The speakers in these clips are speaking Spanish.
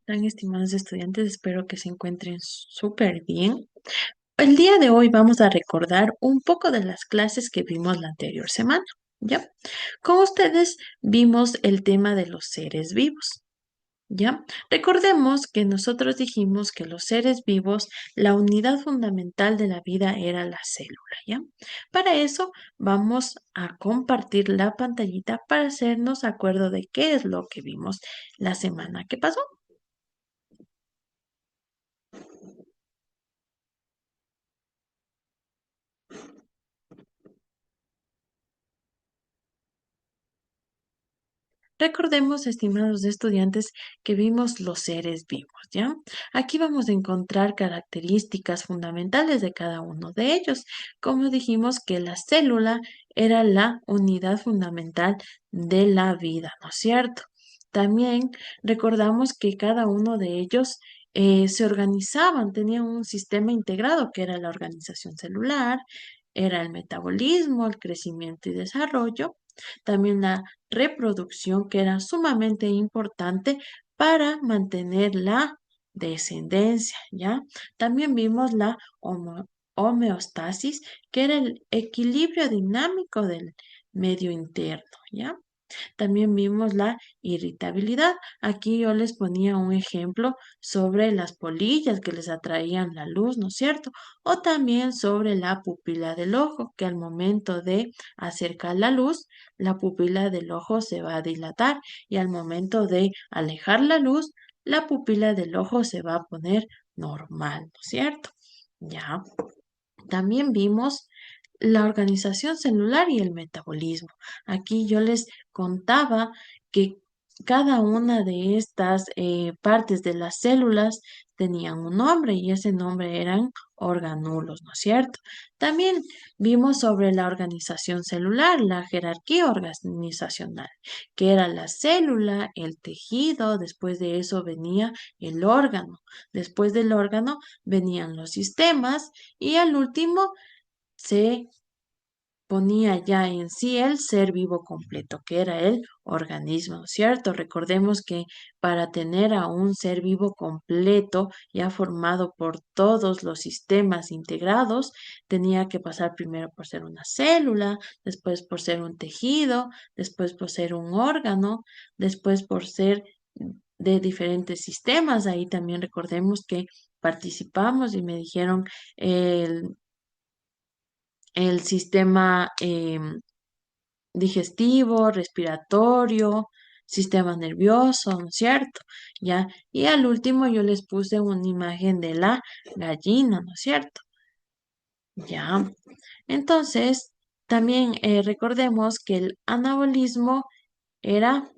Tan estimados estudiantes, espero que se encuentren súper bien. El día de hoy vamos a recordar un poco de las clases que vimos la anterior semana, ¿ya? Con ustedes vimos el tema de los seres vivos, ¿ya? Recordemos que nosotros dijimos que los seres vivos, la unidad fundamental de la vida era la célula, ¿ya? Para eso vamos a compartir la pantallita para hacernos acuerdo de qué es lo que vimos la semana que pasó. Recordemos, estimados estudiantes, que vimos los seres vivos, ¿ya? Aquí vamos a encontrar características fundamentales de cada uno de ellos. Como dijimos que la célula era la unidad fundamental de la vida, ¿no es cierto? También recordamos que cada uno de ellos se organizaban, tenían un sistema integrado que era la organización celular, era el metabolismo, el crecimiento y desarrollo, también la reproducción, que era sumamente importante para mantener la descendencia, ¿ya? También vimos la homeostasis, que era el equilibrio dinámico del medio interno, ¿ya? También vimos la irritabilidad. Aquí yo les ponía un ejemplo sobre las polillas que les atraían la luz, ¿no es cierto? O también sobre la pupila del ojo, que al momento de acercar la luz, la pupila del ojo se va a dilatar y al momento de alejar la luz, la pupila del ojo se va a poner normal, ¿no es cierto? Ya. También vimos la organización celular y el metabolismo. Aquí yo les contaba que cada una de estas partes de las células tenían un nombre y ese nombre eran organulos, ¿no es cierto? También vimos sobre la organización celular, la jerarquía organizacional, que era la célula, el tejido, después de eso venía el órgano, después del órgano venían los sistemas y al último se ponía ya en sí el ser vivo completo, que era el organismo, ¿cierto? Recordemos que para tener a un ser vivo completo, ya formado por todos los sistemas integrados, tenía que pasar primero por ser una célula, después por ser un tejido, después por ser un órgano, después por ser de diferentes sistemas. Ahí también recordemos que participamos y me dijeron el sistema digestivo, respiratorio, sistema nervioso, ¿no es cierto? ¿Ya? Y al último yo les puse una imagen de la gallina, ¿no es cierto? ¿Ya? Entonces, también recordemos que el anabolismo era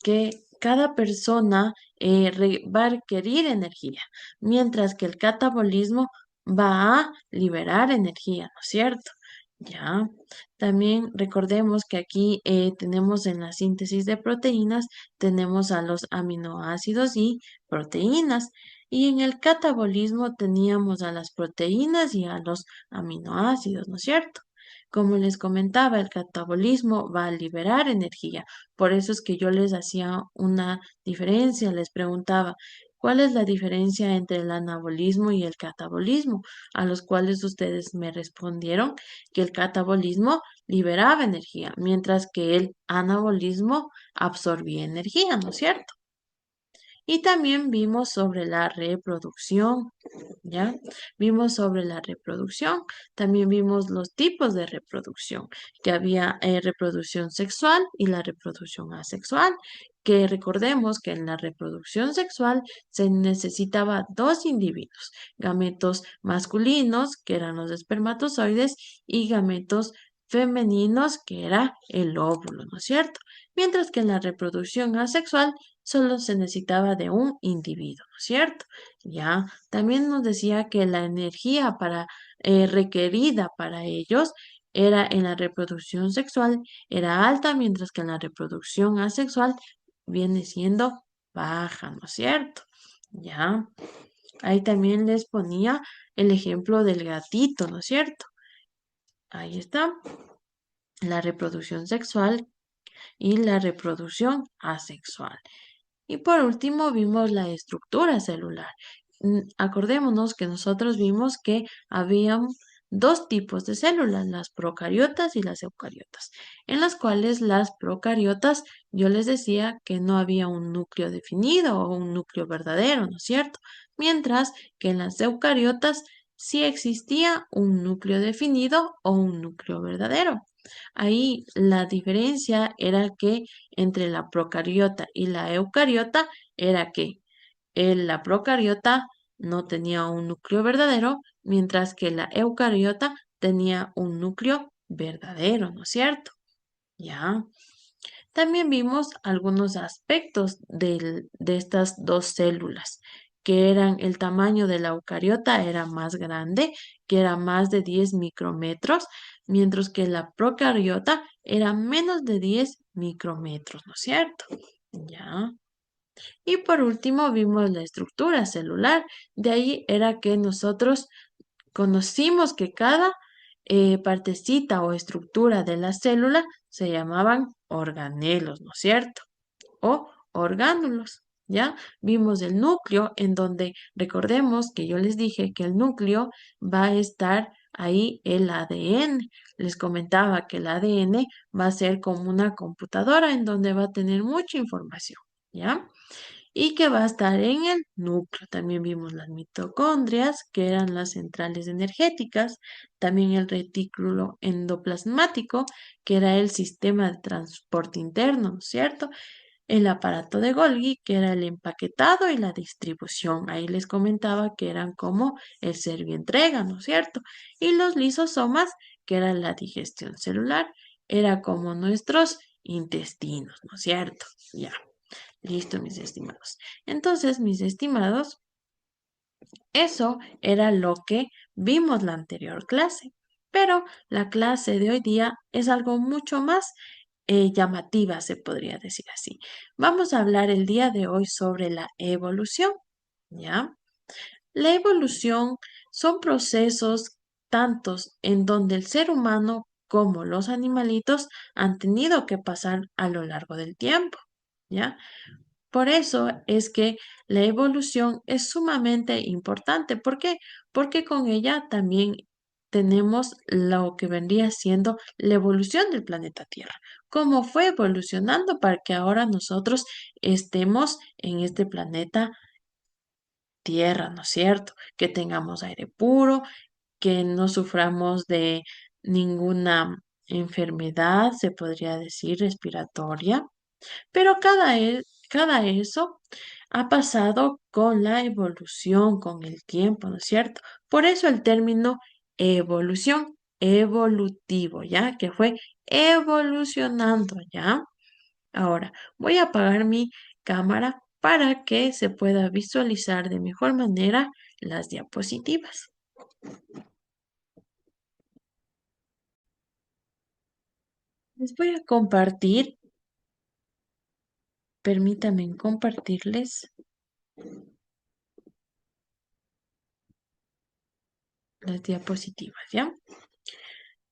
que cada persona va a requerir energía, mientras que el catabolismo va a liberar energía, ¿no es cierto? Ya, también recordemos que aquí tenemos en la síntesis de proteínas, tenemos a los aminoácidos y proteínas, y en el catabolismo teníamos a las proteínas y a los aminoácidos, ¿no es cierto? Como les comentaba, el catabolismo va a liberar energía. Por eso es que yo les hacía una diferencia, les preguntaba, ¿cuál es la diferencia entre el anabolismo y el catabolismo? A los cuales ustedes me respondieron que el catabolismo liberaba energía, mientras que el anabolismo absorbía energía, ¿no es cierto? Y también vimos sobre la reproducción, ¿ya? Vimos sobre la reproducción, también vimos los tipos de reproducción, que había reproducción sexual y la reproducción asexual, que recordemos que en la reproducción sexual se necesitaba dos individuos, gametos masculinos, que eran los espermatozoides, y gametos femeninos, que era el óvulo, ¿no es cierto? Mientras que en la reproducción asexual solo se necesitaba de un individuo, ¿no es cierto? Ya, también nos decía que la energía requerida para ellos era en la reproducción sexual era alta, mientras que en la reproducción asexual viene siendo baja, ¿no es cierto? Ya, ahí también les ponía el ejemplo del gatito, ¿no es cierto? Ahí está, la reproducción sexual y la reproducción asexual. Y por último vimos la estructura celular. Acordémonos que nosotros vimos que habían dos tipos de células, las procariotas y las eucariotas, en las cuales las procariotas yo les decía que no había un núcleo definido o un núcleo verdadero, ¿no es cierto? Mientras que en las eucariotas sí existía un núcleo definido o un núcleo verdadero. Ahí la diferencia era que entre la procariota y la eucariota era que la procariota no tenía un núcleo verdadero, mientras que la eucariota tenía un núcleo verdadero, ¿no es cierto? Ya. También vimos algunos aspectos de estas dos células, que eran el tamaño de la eucariota era más grande, que era más de 10 micrómetros, mientras que la procariota era menos de 10 micrómetros, ¿no es cierto? Ya. Y por último vimos la estructura celular. De ahí era que nosotros conocimos que cada partecita o estructura de la célula se llamaban organelos, ¿no es cierto? O orgánulos, ¿ya? Vimos el núcleo en donde recordemos que yo les dije que el núcleo va a estar ahí el ADN. Les comentaba que el ADN va a ser como una computadora en donde va a tener mucha información, ¿ya? Y que va a estar en el núcleo. También vimos las mitocondrias, que eran las centrales energéticas, también el retículo endoplasmático, que era el sistema de transporte interno, ¿no es cierto? El aparato de Golgi, que era el empaquetado y la distribución. Ahí les comentaba que eran como el servientrega, ¿no es cierto? Y los lisosomas, que era la digestión celular, era como nuestros intestinos, ¿no es cierto? Ya. Listo, mis estimados. Entonces, mis estimados, eso era lo que vimos la anterior clase. Pero la clase de hoy día es algo mucho más llamativa, se podría decir así. Vamos a hablar el día de hoy sobre la evolución, ¿ya? La evolución son procesos tantos en donde el ser humano como los animalitos han tenido que pasar a lo largo del tiempo, ¿ya? Por eso es que la evolución es sumamente importante. ¿Por qué? Porque con ella también tenemos lo que vendría siendo la evolución del planeta Tierra. Cómo fue evolucionando para que ahora nosotros estemos en este planeta Tierra, ¿no es cierto? Que tengamos aire puro, que no suframos de ninguna enfermedad, se podría decir, respiratoria. Pero cada eso ha pasado con la evolución, con el tiempo, ¿no es cierto? Por eso el término evolución, evolutivo, ¿ya? Que fue evolucionando, ¿ya? Ahora, voy a apagar mi cámara para que se pueda visualizar de mejor manera las diapositivas. Les voy a compartir, permítanme compartirles las diapositivas, ¿ya?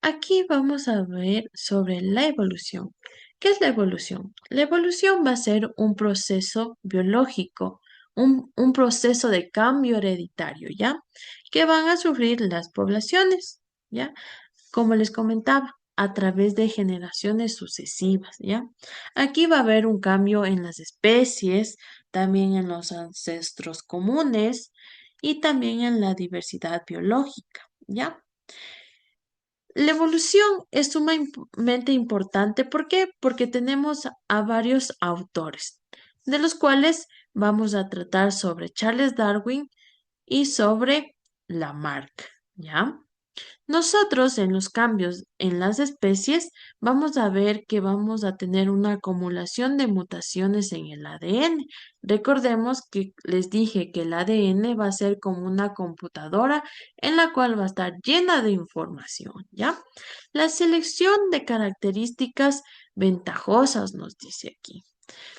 Aquí vamos a ver sobre la evolución. ¿Qué es la evolución? La evolución va a ser un proceso biológico, un proceso de cambio hereditario, ¿ya? Que van a sufrir las poblaciones, ¿ya? Como les comentaba, a través de generaciones sucesivas, ¿ya? Aquí va a haber un cambio en las especies, también en los ancestros comunes y también en la diversidad biológica, ¿ya? La evolución es sumamente importante. ¿Por qué? Porque tenemos a varios autores, de los cuales vamos a tratar sobre Charles Darwin y sobre Lamarck, ¿ya? Nosotros en los cambios en las especies vamos a ver que vamos a tener una acumulación de mutaciones en el ADN. Recordemos que les dije que el ADN va a ser como una computadora en la cual va a estar llena de información, ¿ya? La selección de características ventajosas nos dice aquí.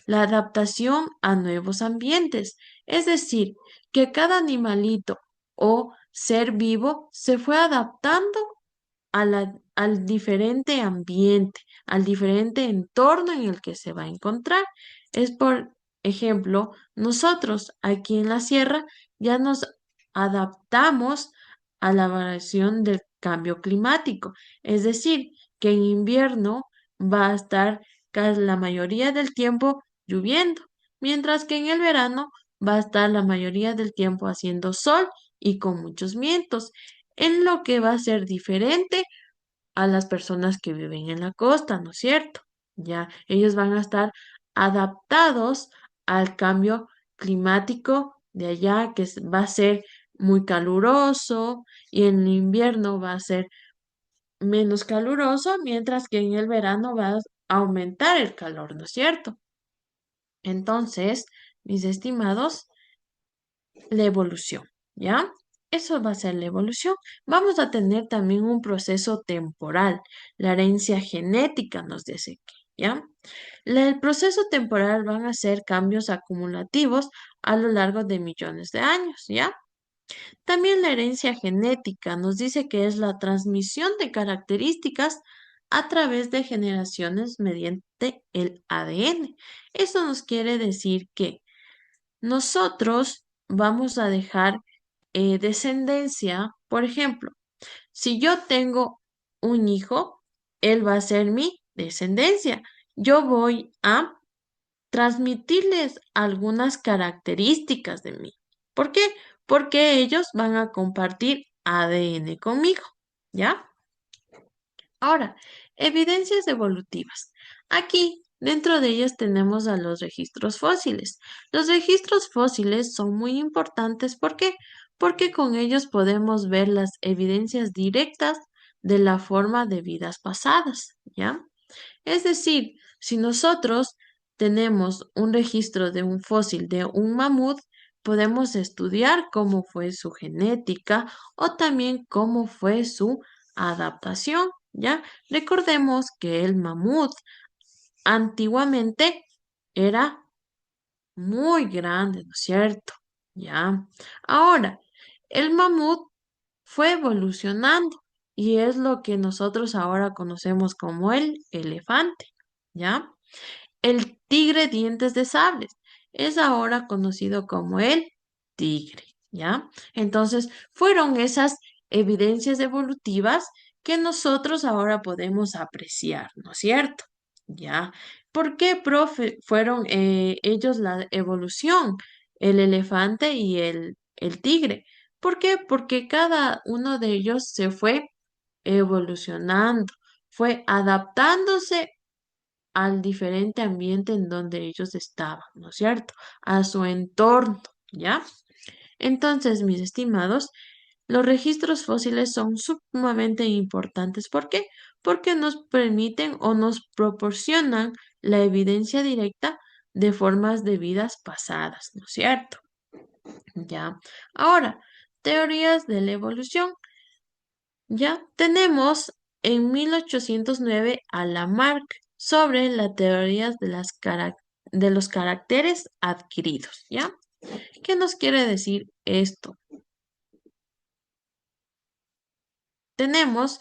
La adaptación a nuevos ambientes, es decir, que cada animalito o ser vivo se fue adaptando al diferente ambiente, al diferente entorno en el que se va a encontrar. Es por Ejemplo, nosotros aquí en la sierra ya nos adaptamos a la variación del cambio climático. Es decir, que en invierno va a estar la mayoría del tiempo lloviendo, mientras que en el verano va a estar la mayoría del tiempo haciendo sol y con muchos vientos, en lo que va a ser diferente a las personas que viven en la costa, ¿no es cierto? Ya, ellos van a estar adaptados al cambio climático de allá, que va a ser muy caluroso y en invierno va a ser menos caluroso, mientras que en el verano va a aumentar el calor, ¿no es cierto? Entonces, mis estimados, la evolución, ¿ya? Eso va a ser la evolución. Vamos a tener también un proceso temporal, la herencia genética, nos dice aquí, ¿ya? El proceso temporal van a ser cambios acumulativos a lo largo de millones de años, ¿ya? También la herencia genética nos dice que es la transmisión de características a través de generaciones mediante el ADN. Eso nos quiere decir que nosotros vamos a dejar descendencia. Por ejemplo, si yo tengo un hijo, él va a ser mi descendencia. Yo voy a transmitirles algunas características de mí. ¿Por qué? Porque ellos van a compartir ADN conmigo, ¿ya? Ahora, evidencias evolutivas. Aquí, dentro de ellas tenemos a los registros fósiles. Los registros fósiles son muy importantes. ¿Por qué? Porque con ellos podemos ver las evidencias directas de la forma de vidas pasadas, ¿ya? Es decir, si nosotros tenemos un registro de un fósil de un mamut, podemos estudiar cómo fue su genética o también cómo fue su adaptación, ¿ya? Recordemos que el mamut antiguamente era muy grande, ¿no es cierto? ¿Ya? Ahora, el mamut fue evolucionando y es lo que nosotros ahora conocemos como el elefante, ¿ya? El tigre dientes de sable es ahora conocido como el tigre, ¿ya? Entonces, fueron esas evidencias evolutivas que nosotros ahora podemos apreciar, ¿no es cierto? ¿Ya? ¿Por qué, profe, fueron ellos la evolución, el elefante y el tigre? ¿Por qué? Porque cada uno de ellos se fue evolucionando, fue adaptándose al diferente ambiente en donde ellos estaban, ¿no es cierto? A su entorno, ¿ya? Entonces, mis estimados, los registros fósiles son sumamente importantes. ¿Por qué? Porque nos permiten o nos proporcionan la evidencia directa de formas de vidas pasadas, ¿no es cierto? ¿Ya? Ahora, teorías de la evolución. Ya tenemos en 1809 a Lamarck sobre la teoría de, de los caracteres adquiridos, ¿ya? ¿Qué nos quiere decir esto? Tenemos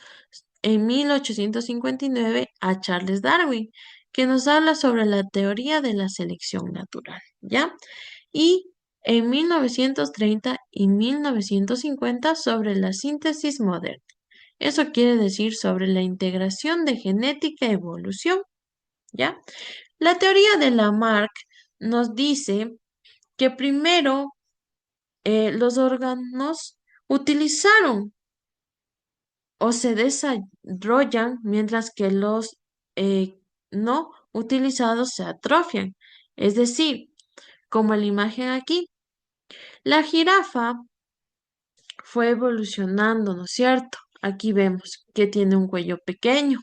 en 1859 a Charles Darwin, que nos habla sobre la teoría de la selección natural, ¿ya? Y en 1930 y 1950 sobre la síntesis moderna. Eso quiere decir sobre la integración de genética y evolución, ¿ya? La teoría de Lamarck nos dice que primero los órganos utilizaron o se desarrollan mientras que los no utilizados se atrofian. Es decir, como la imagen aquí, la jirafa fue evolucionando, ¿no es cierto? Aquí vemos que tiene un cuello pequeño.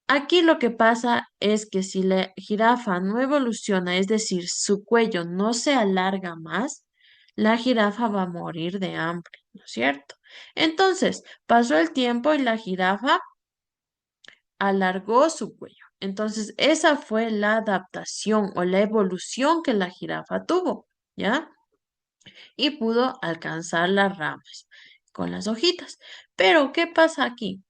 Aquí lo que pasa es que si la jirafa no evoluciona, es decir, su cuello no se alarga más, la jirafa va a morir de hambre, ¿no es cierto? Entonces, pasó el tiempo y la jirafa alargó su cuello. Entonces, esa fue la adaptación o la evolución que la jirafa tuvo, ¿ya? Y pudo alcanzar las ramas con las hojitas. Pero, ¿qué pasa aquí?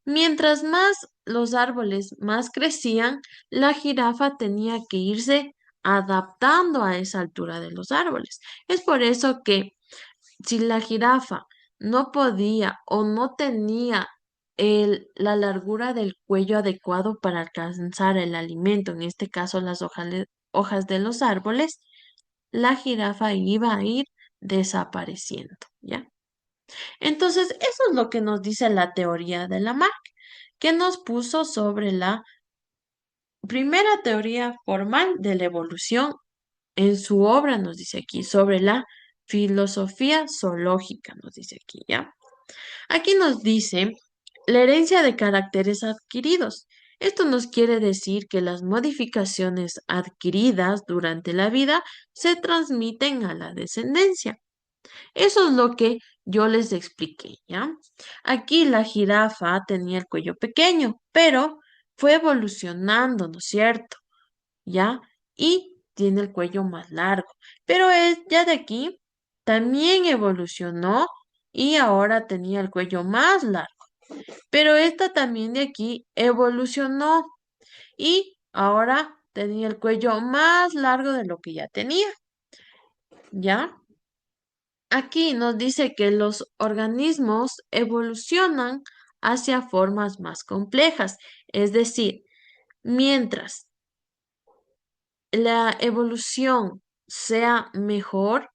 Mientras más los árboles más crecían, la jirafa tenía que irse adaptando a esa altura de los árboles. Es por eso que si la jirafa no podía o no tenía la largura del cuello adecuado para alcanzar el alimento, en este caso las hojas de los árboles, la jirafa iba a ir desapareciendo, ¿ya? Entonces, eso es lo que nos dice la teoría de Lamarck, que nos puso sobre la primera teoría formal de la evolución en su obra, nos dice aquí, sobre la filosofía zoológica, nos dice aquí, ¿ya? Aquí nos dice la herencia de caracteres adquiridos. Esto nos quiere decir que las modificaciones adquiridas durante la vida se transmiten a la descendencia. Eso es lo que yo les expliqué, ¿ya? Aquí la jirafa tenía el cuello pequeño, pero fue evolucionando, ¿no es cierto? ¿Ya? Y tiene el cuello más largo. Pero ya de aquí también evolucionó y ahora tenía el cuello más largo. Pero esta también de aquí evolucionó y ahora tenía el cuello más largo de lo que ya tenía. ¿Ya? Aquí nos dice que los organismos evolucionan hacia formas más complejas, es decir, mientras la evolución sea mejor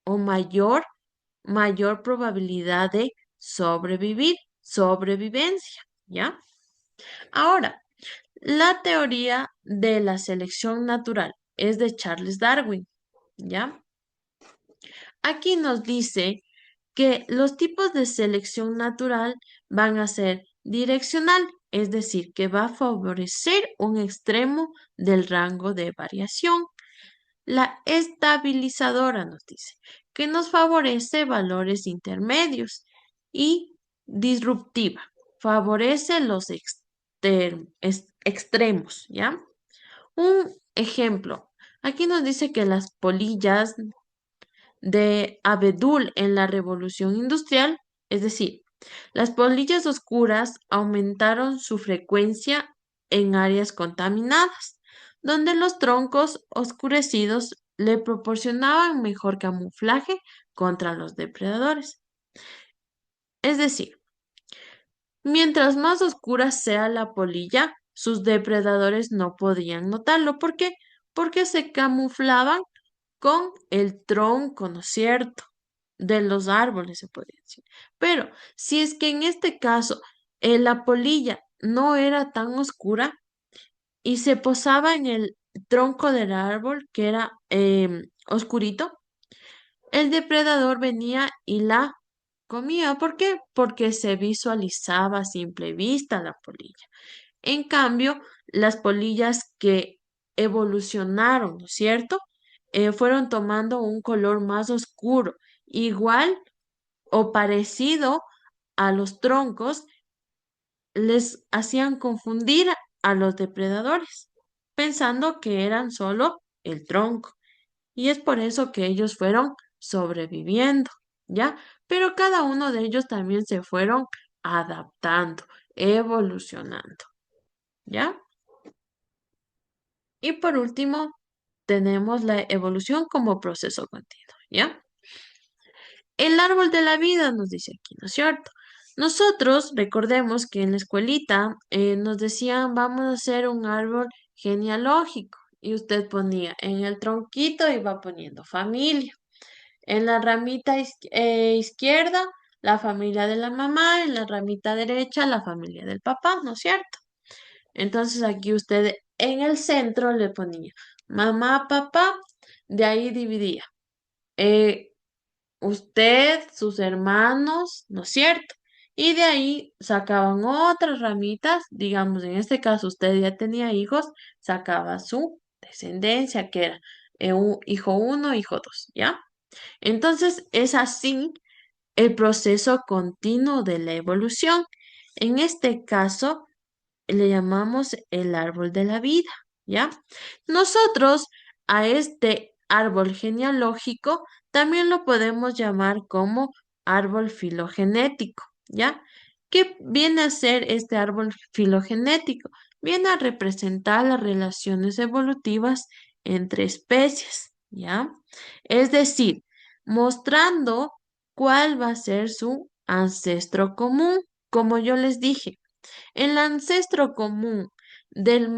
o mayor probabilidad de sobrevivir, sobrevivencia, ¿ya? Ahora, la teoría de la selección natural es de Charles Darwin, ¿ya? Aquí nos dice que los tipos de selección natural van a ser direccional, es decir, que va a favorecer un extremo del rango de variación. La estabilizadora nos dice que nos favorece valores intermedios y disruptiva, favorece los extremos, ¿ya? Un ejemplo, aquí nos dice que las polillas de abedul en la revolución industrial, es decir, las polillas oscuras aumentaron su frecuencia en áreas contaminadas, donde los troncos oscurecidos le proporcionaban mejor camuflaje contra los depredadores. Es decir, mientras más oscura sea la polilla, sus depredadores no podían notarlo. ¿Por qué? Porque se camuflaban con el tronco, ¿no es cierto? De los árboles, se podría decir. Pero si es que en este caso la polilla no era tan oscura y se posaba en el tronco del árbol, que era oscurito, el depredador venía y la comía. ¿Por qué? Porque se visualizaba a simple vista la polilla. En cambio, las polillas que evolucionaron, ¿no es cierto? Fueron tomando un color más oscuro, igual o parecido a los troncos, les hacían confundir a los depredadores, pensando que eran solo el tronco. Y es por eso que ellos fueron sobreviviendo, ¿ya? Pero cada uno de ellos también se fueron adaptando, evolucionando, ¿ya? Y por último, tenemos la evolución como proceso continuo, ¿ya? El árbol de la vida nos dice aquí, ¿no es cierto? Nosotros, recordemos que en la escuelita nos decían, vamos a hacer un árbol genealógico. Y usted ponía en el tronquito y va poniendo familia. En la ramita izquierda, la familia de la mamá, en la ramita derecha, la familia del papá, ¿no es cierto? Entonces aquí usted en el centro le ponía mamá, papá, de ahí dividía. eh, Usted, sus hermanos, ¿no es cierto? Y de ahí sacaban otras ramitas, digamos, en este caso usted ya tenía hijos, sacaba su descendencia, que era un hijo uno, hijo dos, ¿ya? Entonces es así el proceso continuo de la evolución. En este caso, le llamamos el árbol de la vida, ¿ya? Nosotros a este árbol genealógico también lo podemos llamar como árbol filogenético, ¿ya? ¿Qué viene a ser este árbol filogenético? Viene a representar las relaciones evolutivas entre especies, ¿ya? Es decir, mostrando cuál va a ser su ancestro común. Como yo les dije, el ancestro común del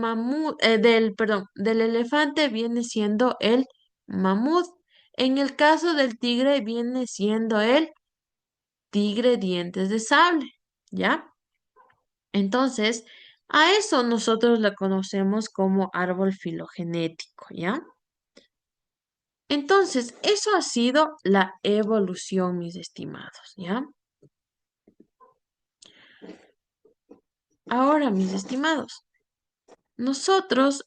del elefante viene siendo el mamut. En el caso del tigre viene siendo el tigre dientes de sable, ¿ya? Entonces, a eso nosotros la conocemos como árbol filogenético, ¿ya? Entonces, eso ha sido la evolución, mis estimados, ¿ya? Ahora, mis estimados, nosotros